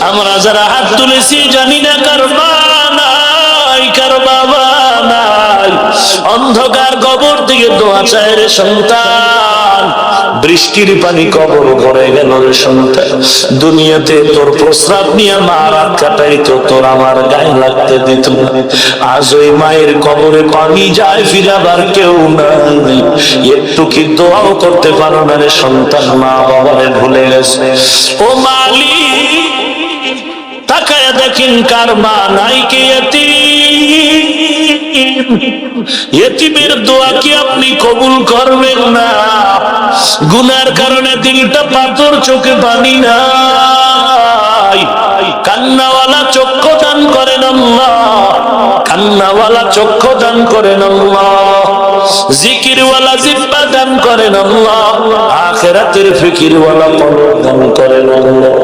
আমরা যারা হাত তুলেছি জানি না কার মা নাই, কার বাবা নাই, অন্ধকার কবর থেকে দোয়া চায় রে সন্তান, বৃষ্টির পানি কবর ভরে গেল রে সন্তান, দুনিয়াতে তোর প্রস্রাব নিয়ে মা রাত কাটাইতো, তোর আমার গায়ে লাগতে দিত না, আজ ওই মায়ের কবরে পানি যায় ফিরাবার কেউ নাই, একটু কি দোয়াও করতে পারো না রে সন্তান, মা বাবারে ভুলে গেছে। ও মালিক তাকায়া দেখেন কার মা নাই, কে ইতিম, ইতিমের দোয়া কি আপনি কবুল করবেন না? গুনার কারণে দিলটা পাথর, চোখে পানি নাই, কান্নাওয়ালা চক্ষু দান করেন আল্লাহ, কান্নাওয়ালা চক্ষু দান করেন আল্লাহ, জিকিরওয়ালা জিহ্বা দান করেন আল্লাহ, আখিরাতের ফিকিরওয়ালা কলব দান করেন আল্লাহ।